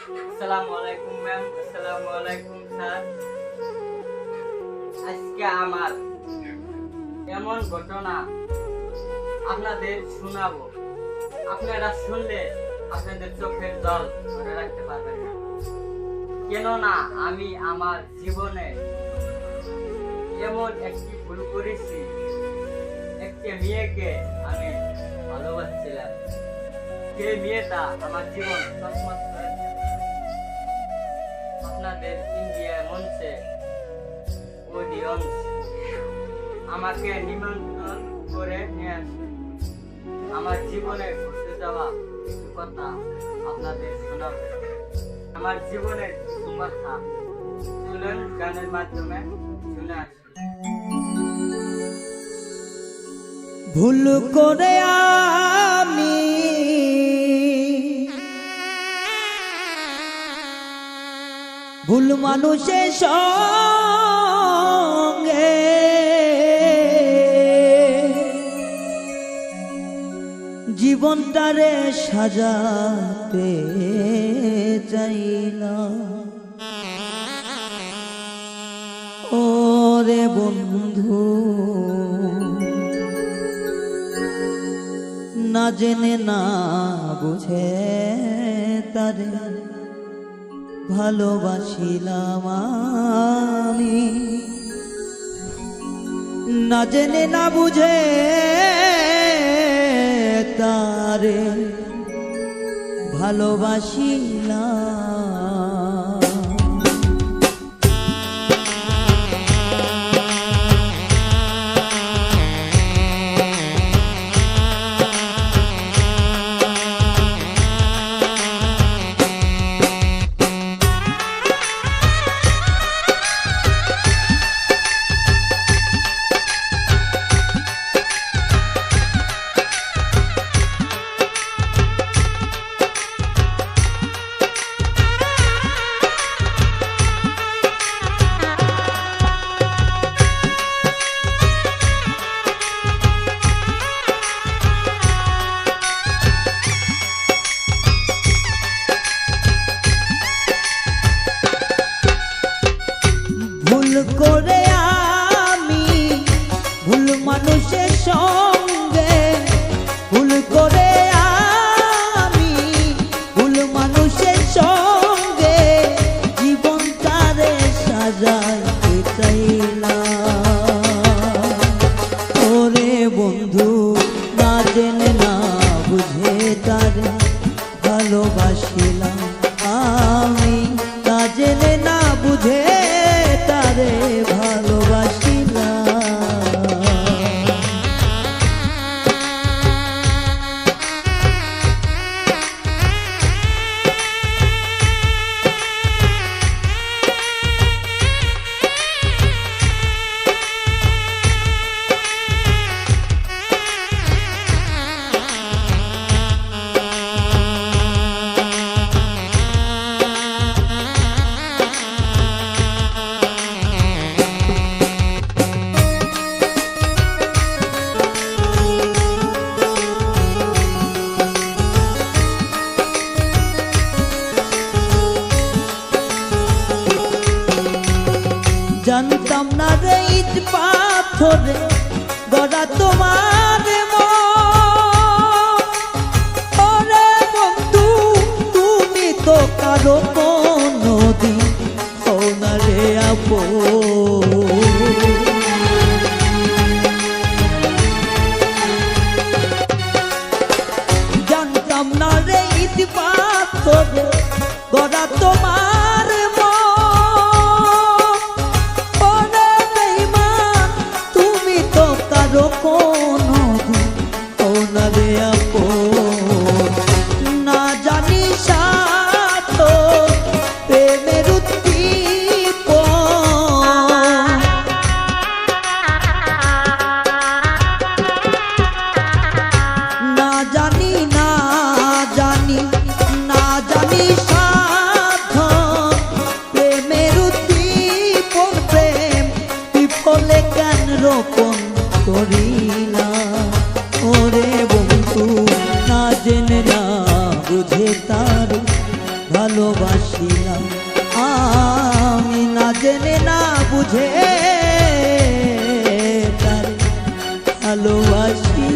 আসসালামু আলাইকুম ম্যাম। আসসালামু আলাইকুম স্যার। আজকে আমার এমন ঘটনা আপনাদের শোনাবো, আপনারা শুনলে আপনাদের চোখের জল ধরে রাখতে পারবেন না। কেননা আমি আমার জীবনে এমন একটি ভুল করেছি, একটি মেয়েকে আমি ভালোবাসছিলাম। সেই মেয়েটা আমার জীবন তছনছ করে আপনাদের ইন্ডিয়া মঞ্চে অডিয়েন্স আমাকে নিমন্ত্রণ করে নিয়ে আসে। আমার জীবনে ঘটে যাওয়া কিছু কথা আপনাদের শোনাবে। আমার জীবনের কিছু কথা চলুন গানের মাধ্যমে শুনে আসি। ভুল করে আমি ভুল মানুষের সঙ্গে জীবনটারে সাজাতে চাইলাম। ওরে বন্ধু, না জেনে না বুঝে তারে ভালোবাসিলাম আমি। না জেনে না বুঝে তারে ভালোবাসিলাম। ভুল করে আমি ভুল মানুষের সঙ্গে, ভুল করে আমি ভুল মানুষের সঙ্গে জীবনটারে সাজাইতে চাইলাম। ওরে বন্ধু, না জেনে না বুঝে তারে ভালোবাসিলাম আমি। না জেনে না বুঝে তারে ভালোবাসিলাম। জানতাম না রে ইট পাথরে গড়া তোমার মন। ওরে বন্ধু, তুমি তো কারো কোনদিন হও না রে আপন। জানতাম না রে ইট পাথরে গড়া তোমার মন। না জানি সাথ প্রেমের উদ্দীপন, ভালোবাসিলাম আমি না জেনে না বুঝে তারে ভালোবাসিলাম।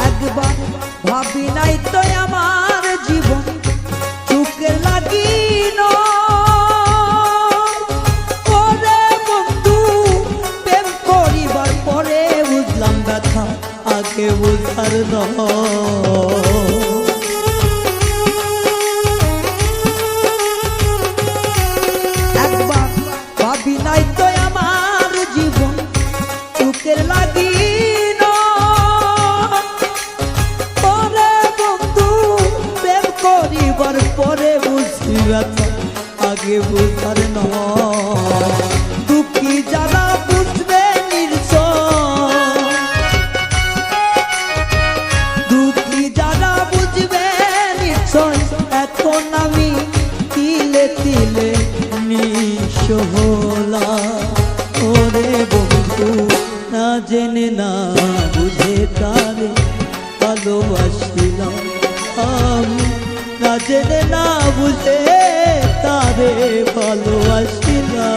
একবার ভাবি নাই তো আমার জীবন চুকে লাগিন ওরে বন্ধু প্রেম করিবার পরে বুঝলাম ব্যথা আগে বুঝার একবার ভাবি নাই তো আমার জীবন চুকের লাগিন করিবার পরে বুঝি ব্যথা আগে বুঝার নয় দুঃখী যারা বুঝবে দুঃখী যারা বুঝবে নিশ্চয় এখন আমি তিলে তিলে নিঃস্ব হলাম ওরে বন্ধু না জেনে না বুঝে তারে ভালোবাসিলাম আমি না জেনে না বুঝে তারে ভালোবাসিলাম।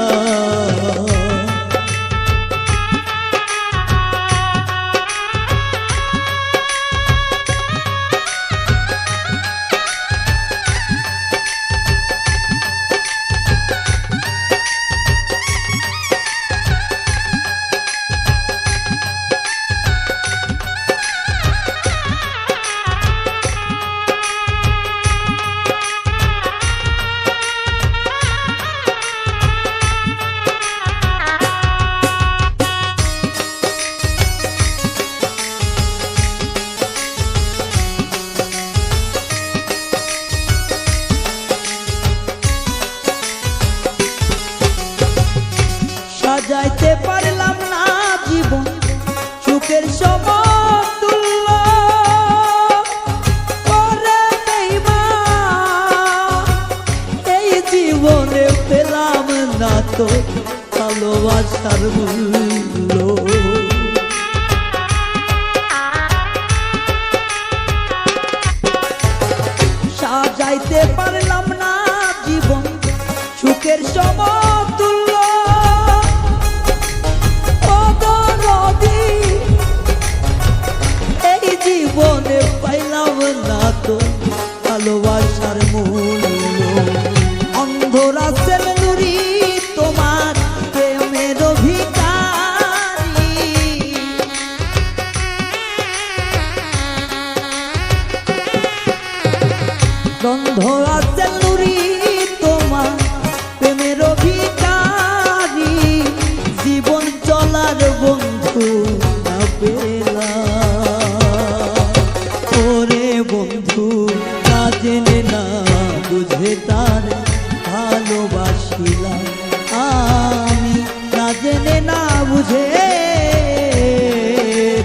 সাজাইতে পারলাম না জীবন সুখের সমতুল্য ওরে বেঈমান এই জীবনে পেলাম না তো ভালোবাসার মূল্য সাজাইতে পারলাম না জীবন সুখের সমতুল্য এই জীবনে পাইলাম না তো ভালোবাসার মূল্য অন্ধরা সেলুরি তোমার প্রেমের ভিখারি অন্ধরা সেলুরি তোমার প্রেমের ভিখারি জীবন চলার বন্ধু না পেলাম ওরে বন্ধু না জেনে না বুঝে তার ভালোবাসিলাম আমি না জেনে না বুঝে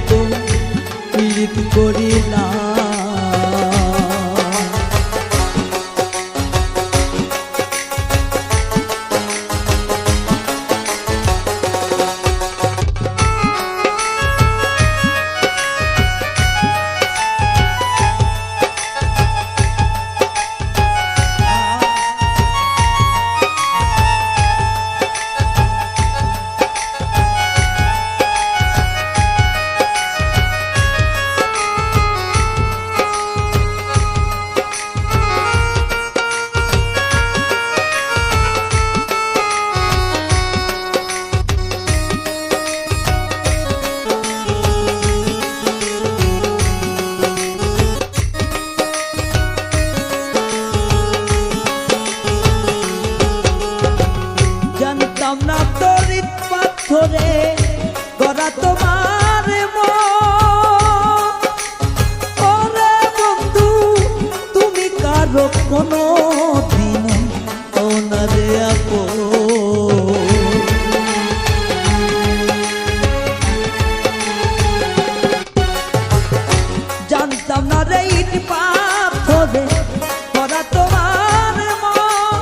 তো পীড়িত করিলাম জানতাম না তরিত পাথরে গড়া তোমার মন। ওরে বন্ধু তুমি কারো কোনো দিন ওনারে আপন। জানতাম না রে ইট পাথরে গড়া তোমার মন।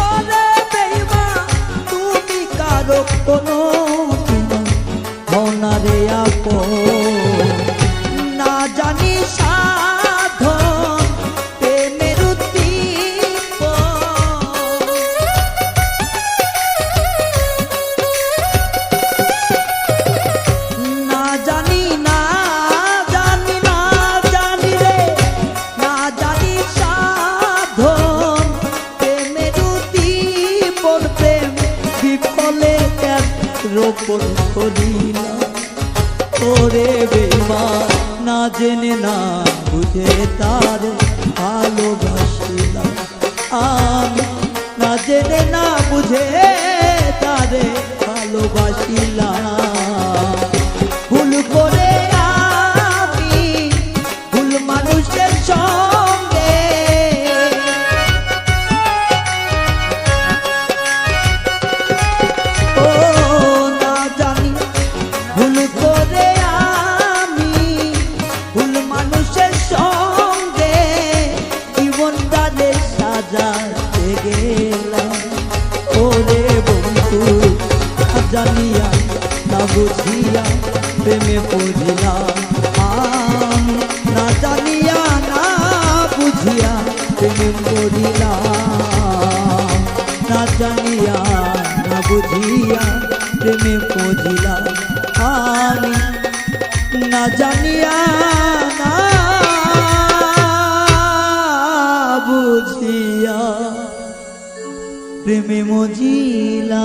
ওরে বেঈমান তুমি কারো কোনো ওনারে আপন। না জানি সাধন প্রেমের উদ্দীপন। না জানি না জানি না জানি রে না জানি সাধন প্রেমের উদ্দীপন। প্রেম বিফলে রোপণ করিলাম। ওরে বেঈমান না জেনে না বুঝে তার ভালোবাসিলাম। আমি না জেনে না বুঝে তারে ভালোবাসিলাম। ভুল করে আমি ভুল মানুষের সঙ্গে ও না জানি ভুল করে আমি ভুল মানুষের সঙ্গে জীবনটারে সাজাতে গেলাম। ওরে বন্ধু জানিয়া না বুঝিয়া প্রেমে পড়িলাম। আমি না জানিয়া না বুঝিয়া প্রেমে পড়িলাম। না জানিয়া না বুঝিয়া প্রেমে পড়িলাম। আমি না জানিয়া না বুঝিয়া প্রেমে মজিলা।